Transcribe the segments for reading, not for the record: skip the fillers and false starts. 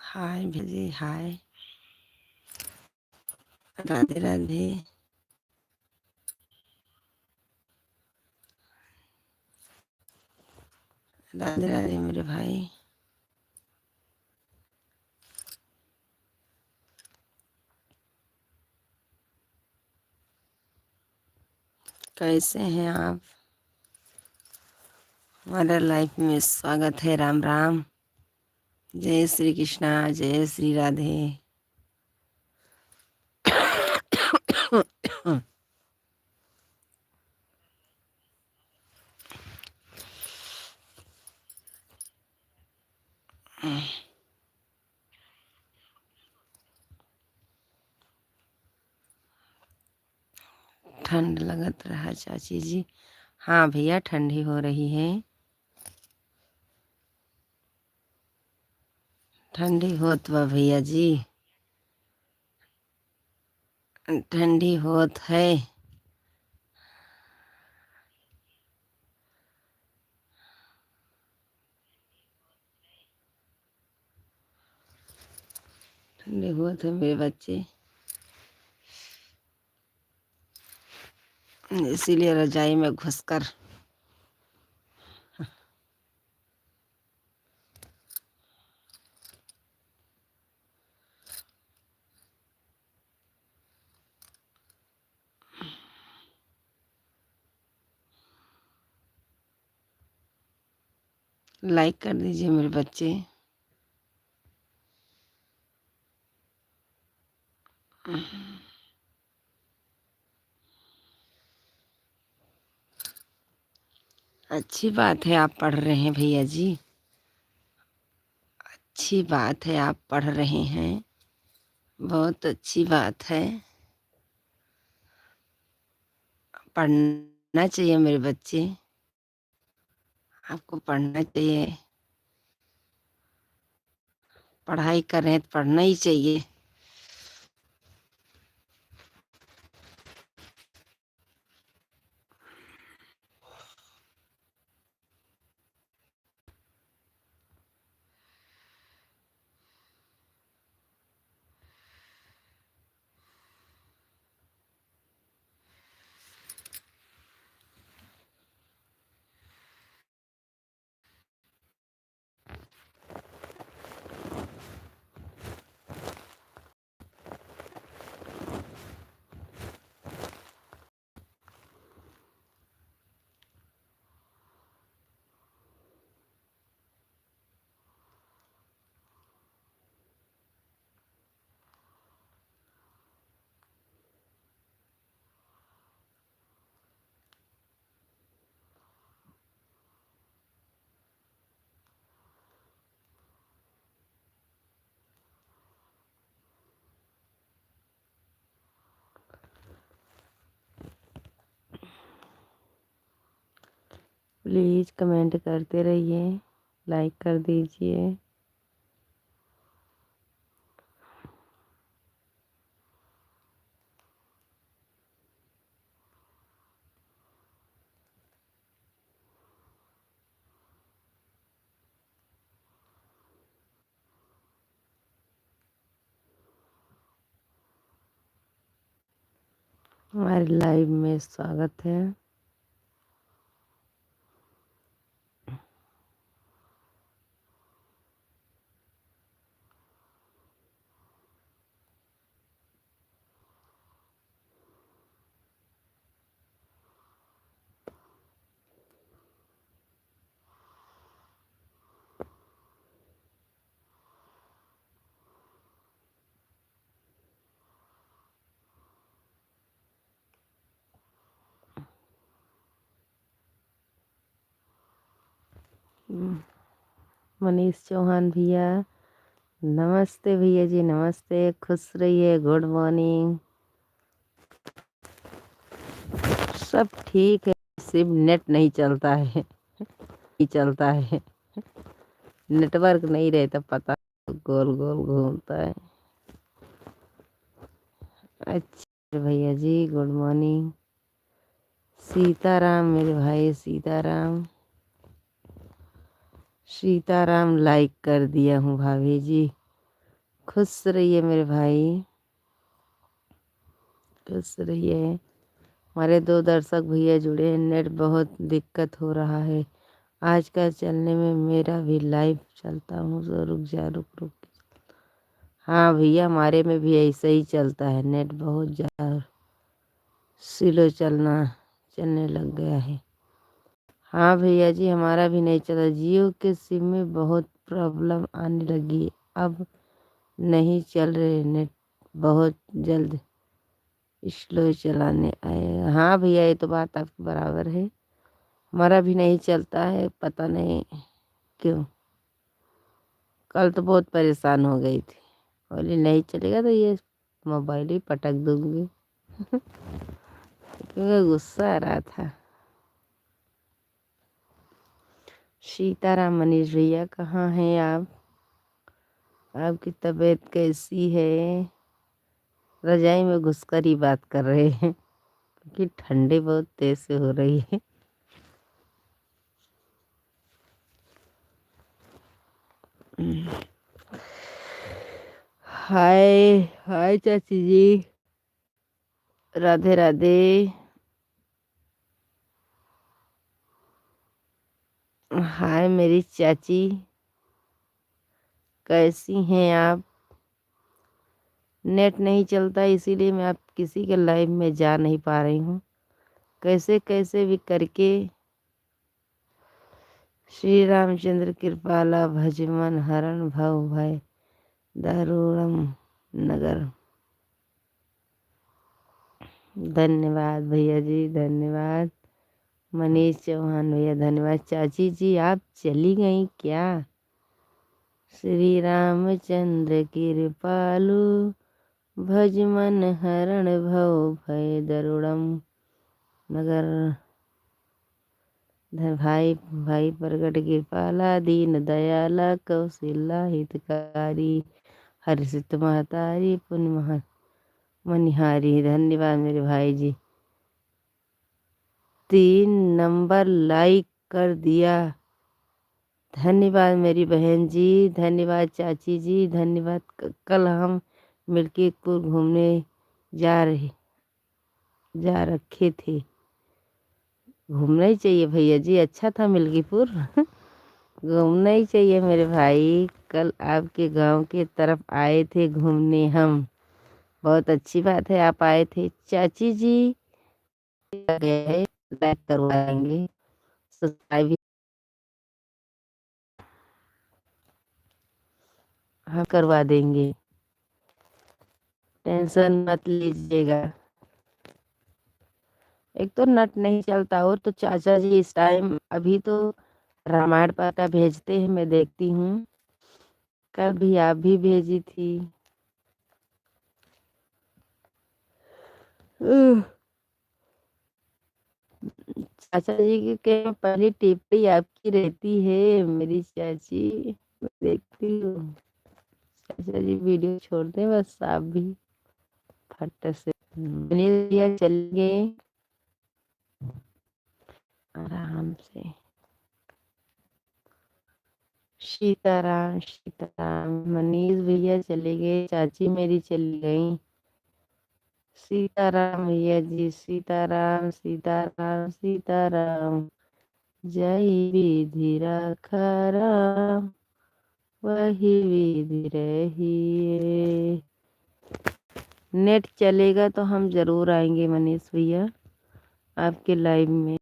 हाय भेजी, हाय, राधे राधे। राधे राधे मेरे भाई। कैसे हैं आप? हमारे लाइफ में स्वागत है। राम राम। जय श्री कृष्णा, जय श्री राधे। ठंड लगत रहा चाची जी। हाँ भैया, ठंडी हो रही है। ठंडी होत बा भैया जी, ठंडी होत है। ठंडी होत है मेरे बच्चे, इसीलिए रजाई में घुसकर लाइक कर दीजिए मेरे बच्चे। अच्छी बात है आप पढ़ रहे हैं भैया जी, अच्छी बात है आप पढ़ रहे हैं, बहुत अच्छी बात है। पढ़ना चाहिए मेरे बच्चे, आपको पढ़ना चाहिए। पढ़ाई कर रहे हैं तो पढ़ना ही चाहिए। प्लीज़ कमेंट करते रहिए, लाइक कर दीजिए। हमारे लाइव में स्वागत है। मनीष चौहान भैया, नमस्ते भैया जी, नमस्ते, खुश रहिए, गुड मॉर्निंग। सब ठीक है, सिर्फ नेट नहीं चलता है, नहीं चलता है, नेटवर्क नहीं रहता, पता गोल गोल घूमता है। अच्छा भैया जी, गुड मॉर्निंग, सीताराम मेरे भाई, सीताराम। सीताराम लाइक कर दिया हूँ भाभी जी। खुश रहिए मेरे भाई, खुश रहिए। हमारे 2 दर्शक भैया जुड़े हैं। नेट बहुत दिक्कत हो रहा है आजकल चलने में। मेरा भी लाइव चलता हूँ तो रुक जा, रुक रुक। हाँ भैया, हमारे में भी ऐसा ही चलता है। नेट बहुत ज़्यादा स्लो चलने लग गया है। हाँ भैया जी, हमारा भी नहीं चला। जियो के सिम में बहुत प्रॉब्लम आने लगी। अब नहीं चल रहे नेट, बहुत जल्द स्लो चलाने आएगा। हाँ भैया, ये तो बात आपकी बराबर है। हमारा भी नहीं चलता है, पता नहीं क्यों। कल तो बहुत परेशान हो गई थी, बोली नहीं चलेगा तो ये मोबाइल ही पटक दूंगी। क्योंकि गुस्सा आ रहा था। सीताराम मनीष भैया, कहाँ हैं आप? आपकी तबीयत कैसी है? रजाई में घुसकर ही बात कर रहे हैं क्योंकि ठंडी बहुत तेज से हो रही है। हाय हाय चाची जी, राधे राधे। हाय मेरी चाची, कैसी हैं आप? नेट नहीं चलता इसीलिए मैं आप किसी के लाइव में जा नहीं पा रही हूँ। कैसे कैसे भी करके। श्री रामचंद्र कृपाला भजमन हरण भव भय दारुणम नगर। धन्यवाद भैया जी, धन्यवाद। मनीष चौहान भैया धन्यवाद। चाची जी आप चली गई क्या? श्री रामचंद्र कृपालु भजमन हरण भव भय दारुणम नगर। भाई भाई प्रगट कृपाला दीन दयाला कौशल्या हितकारी हर्षित महतारी पुण्य मनिहारी। धन्यवाद मेरे भाई जी, 3 नंबर लाइक कर दिया। धन्यवाद मेरी बहन जी, धन्यवाद चाची जी, धन्यवाद। कल हम मिल्कीपुर घूमने जा रखे थे। घूमना ही चाहिए भैया जी, अच्छा था मिल्कीपुर। घूमना ही चाहिए मेरे भाई। कल आपके गांव के तरफ आए थे घूमने हम। बहुत अच्छी बात है आप आए थे चाची जी। गए हैं, लाइक करवाएंगे, सब्सक्राइब भी हम करवा देंगे, टेंशन मत लीजिएगा। एक तो नेट नहीं चलता और तो चाचा जी इस टाइम अभी तो रामायण पाता भेजते हैं, मैं देखती हूँ। कल भी आप भी भेजी थी। उह, चाचा जी की के पहली टिप्पणी आपकी रहती है मेरी चाची, मैं देखती हूँ। चाचा जी वीडियो छोड़ दें बस आप भी फट से। भैया चल गए आराम से। सीताराम सीताराम। मनीष भैया चले गए, चाची मेरी चली गई। सीताराम भैया जी, सीताराम सीताराम सीताराम। जय विधि रखा राम, वही विधि रहिए। नेट चलेगा तो हम जरूर आएंगे मनीष भैया आपके लाइव में।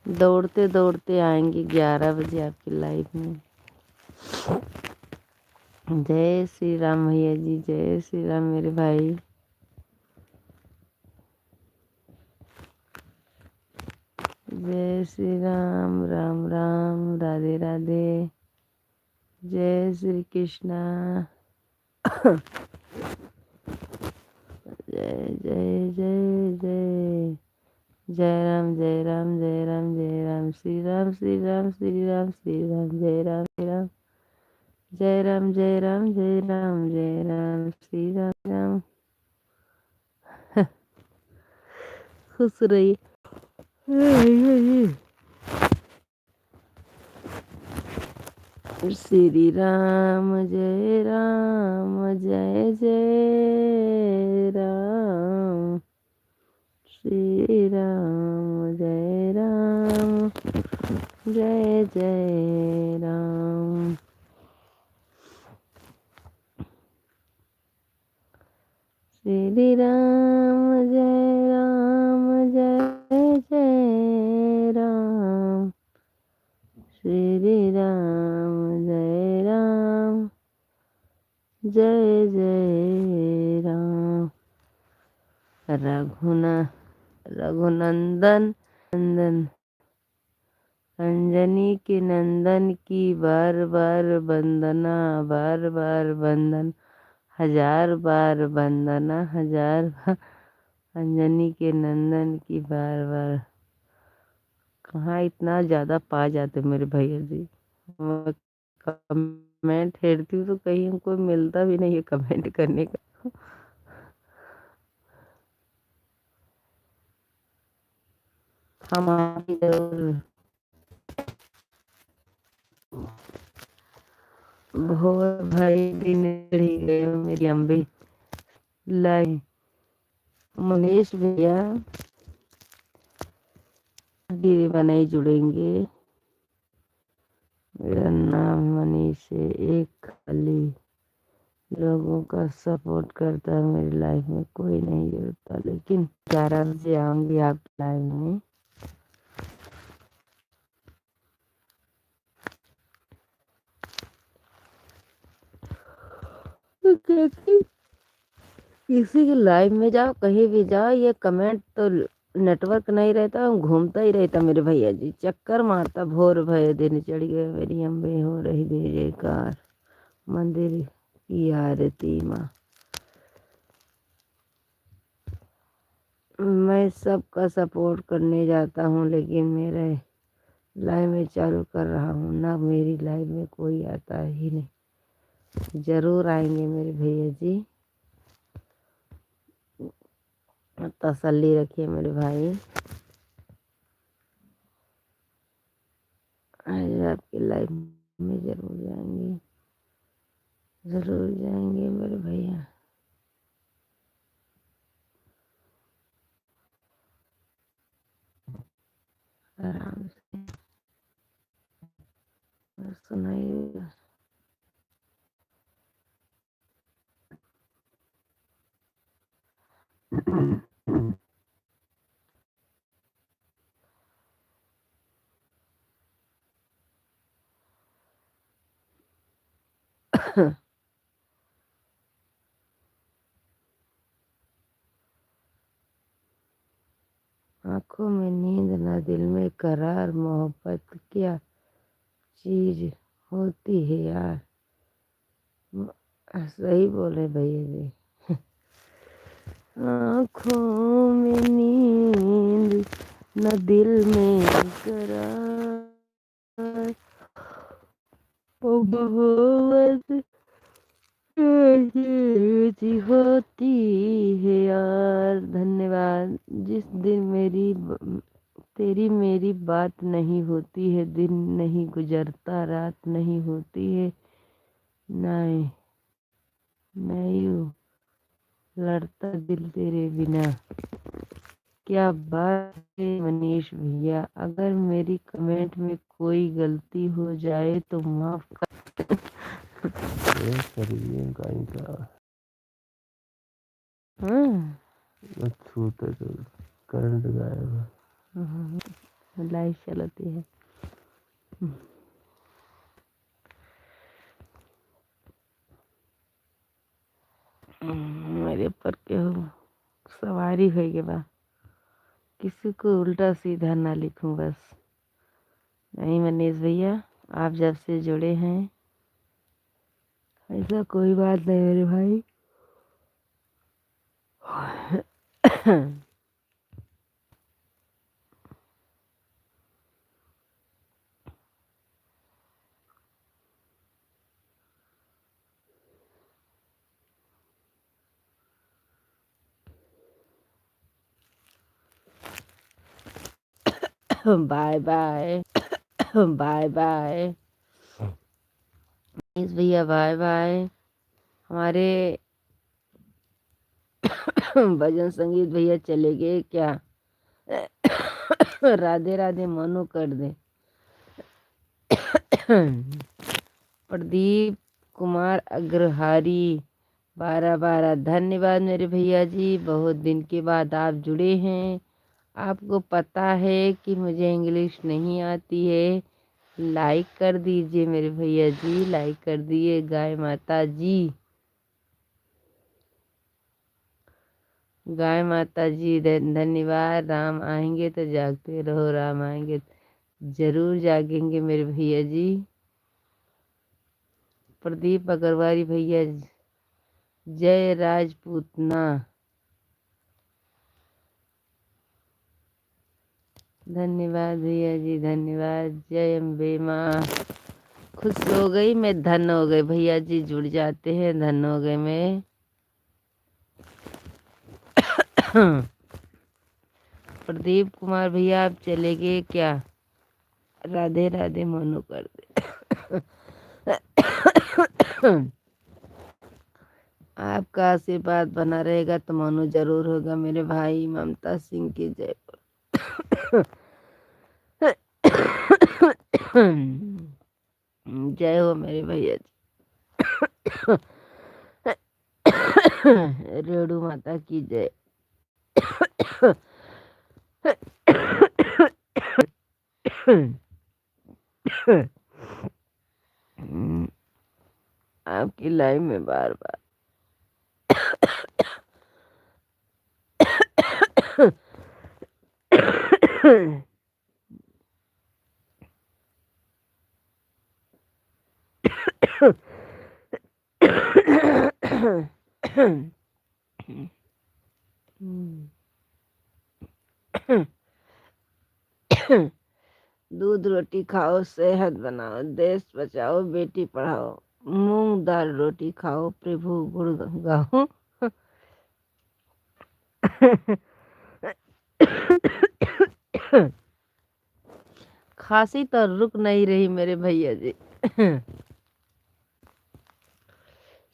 दौड़ते दौड़ते आएंगे 11 बजे आपके लाइव में। जय श्री राम भैया जी, जय श्री राम मेरे भाई। जय श्री राम, राम राम, राधे राधे। जय श्री कृष्णा। जय जय जय जय। जय राम जय राम जय राम जय राम श्री राम श्री राम श्री राम श्री राम जय राम श्री राम जय राम जय राम जय राम जय राम श्री राम राम। खुश रहिए। श्री राम जय राम श्री राम जय राम। श्री राम जय राम श्री राम जय राम। रघुनंदन नंदन अंजनी के नंदन की बार बार वंदना, बार बार वंदन, हजार बार वंदना, हजार बार अंजनी के नंदन की बार बार। कहाँ इतना ज़्यादा पा जाते मेरे भैया जी। मैं कमेंट हेरती हूँ तो कहीं हमको मिलता भी नहीं है कमेंट करने का। हम आपकी जरूर भोर भाई दिन चढ़ी गए मेरी अम्बे लाई। मनीष भैया गिरी बनाई जुड़ेंगे। मेरा नाम मनीष है। एक खाली लोगों का सपोर्ट करता है मेरी लाइफ में कोई नहीं जुड़ता, लेकिन 11 बजे आऊंगी आपकी लाइफ में। किसी की लाइफ में जाओ कहीं भी जाओ ये कमेंट तो नेटवर्क नहीं रहता, घूमता ही रहता मेरे भैया जी, चक्कर मारता। भोर भय दिन चढ़ गए मेरी अम्बे हो रही दे जयकार, मंदिर की आरती माँ। मैं सबका सपोर्ट करने जाता हूँ लेकिन मेरे लाइफ में चालू कर रहा हूँ ना, मेरी लाइफ में कोई आता ही नहीं। जरूर आएंगे मेरे भैया जी, तसल्ली रखिए मेरे भाई। आज आपकी लाइफ में जरूर जाएंगे, जरूर जाएंगे मेरे भैया। आराम से सुनाइए। आंखों में नींद न दिल में करार, मोहब्बत क्या चीज होती है यार। सही बोले भैया जी। आंखों में नींद न दिल में करार, ओ मोहब्बत जी होती है यार। धन्यवाद। जिस दिन तेरी मेरी बात नहीं होती है, दिन नहीं गुजरता, रात नहीं होती है, नहीं नहीं लड़ता दिल तेरे बिना। क्या बात है मनीष भैया, अगर मेरी कमेंट में कोई गलती हो जाए तो माफ कर करिए का। छूते तो करंट गायब, लाइट चलती है। मेरे पर केहू सवारी है के बा, किसी को उल्टा सीधा ना लिखूं बस। नहीं मनीष भैया, आप जब से जुड़े हैं ऐसा कोई बात नहीं मेरे भाई। Bye bye. Bye bye. Manish भैया बाय बाय। हमारे भजन संगीत भैया चले गए क्या? राधे राधे मनो कर दे। प्रदीप कुमार अग्रहारी 12-12 धन्यवाद मेरे भैया जी, बहुत दिन के बाद आप जुड़े हैं। आपको पता है कि मुझे इंग्लिश नहीं आती है। लाइक कर दीजिए मेरे भैया जी, लाइक कर दिए। गाय माता जी, गाय माता जी धन्यवाद। राम आएंगे तो जागते रहो, राम आएंगे तो जरूर जागेंगे मेरे भैया जी। प्रदीप अग्रवाल भैया जय राजपूतना, धन्यवाद भैया जी, धन्यवाद। जय अम्बे माँ। खुश हो गई मैं, धन हो गए भैया जी, जुड़ जाते हैं, धन हो गए मैं। प्रदीप कुमार भैया आप चले गए क्या? राधे राधे मोनू कर दे। आपका आशीर्वाद बना रहेगा तो मोनू जरूर होगा मेरे भाई। ममता सिंह की जय। जय हो मेरे भैया जी। रेणु माता की जय। आपकी लाइफ में बार बार दूध रोटी खाओ, सेहत बनाओ, देश बचाओ, बेटी पढ़ाओ, मूंग दाल रोटी खाओ, प्रभु गुण गाओ। खांसी तो रुक नहीं रही मेरे भैया जी।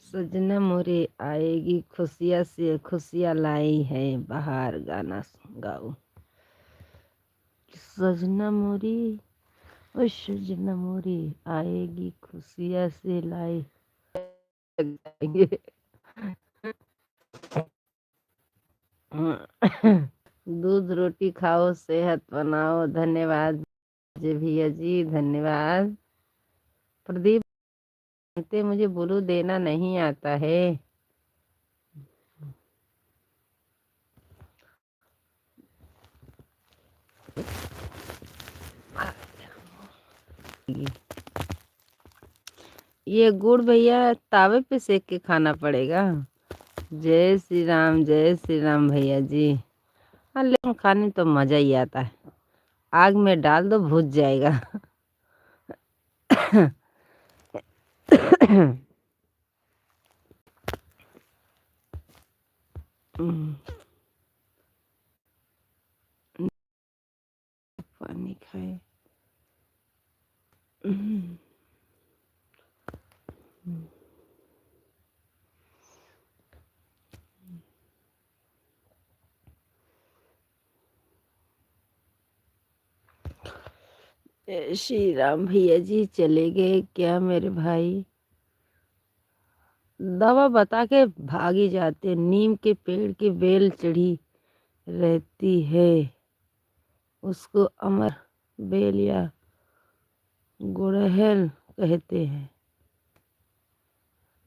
सजना मोरे आएगी खुशियाँ से खुशियाँ लाई है बाहर, गाना गाओ। सजना मोरी, ओ सजना मोरी आएगी खुशियाँ से लाई। दूध रोटी खाओ, सेहत बनाओ। धन्यवाद जी भैया जी, धन्यवाद। प्रदीप जानते मुझे बुलू देना नहीं आता है। ये गुड़ भैया तावे पे सेक के खाना पड़ेगा। जय श्री राम, जय श्री राम भैया जी। हाँ लेकिन खाने में तो मजा ही आता है। आग में डाल दो भुज जाएगा। पानी खाए। श्री राम भैया जी चले गए क्या मेरे भाई? दवा बता के भागी जाते। नीम के पेड़ की बेल चढ़ी रहती है, उसको अमर बेल या गुड़हल कहते हैं।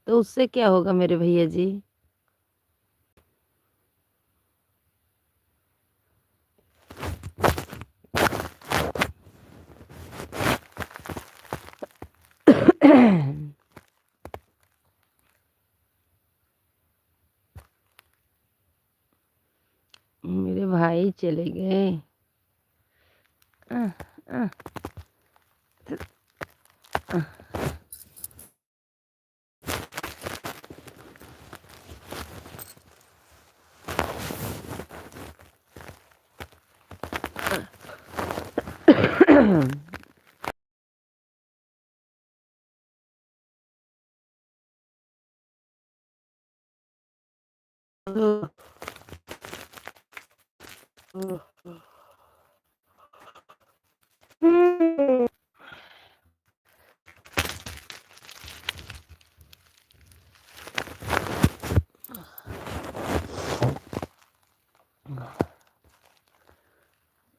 तो उससे क्या होगा मेरे भैया जी? मेरे भाई चले गए। आह, आह, आह।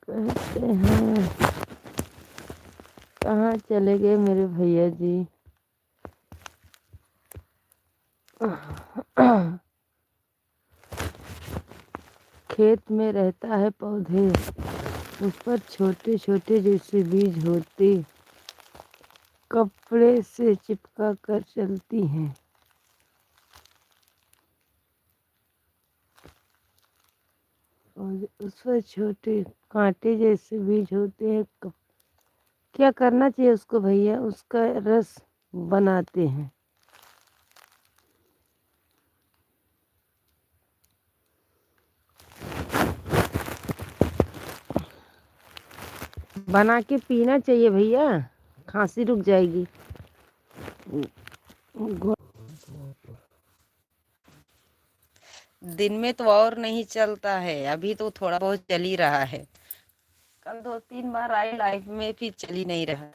कहते हैं कहाँ चले गए मेरे भैया जी। खेत में रहता है पौधे, उस पर छोटे छोटे जैसे बीज होते, कपड़े से चिपका कर चलती हैं। और उस पर छोटे कांटे जैसे बीज होते हैं। क्या करना चाहिए उसको भैया? उसका रस बनाते हैं। बना के पीना चाहिए भैया, खांसी रुक जाएगी। दिन में तो और नहीं चलता है, अभी तो थोड़ा बहुत चल ही रहा है। कल 2-3 बार आई लाइफ में, फिर चल ही नहीं रहा।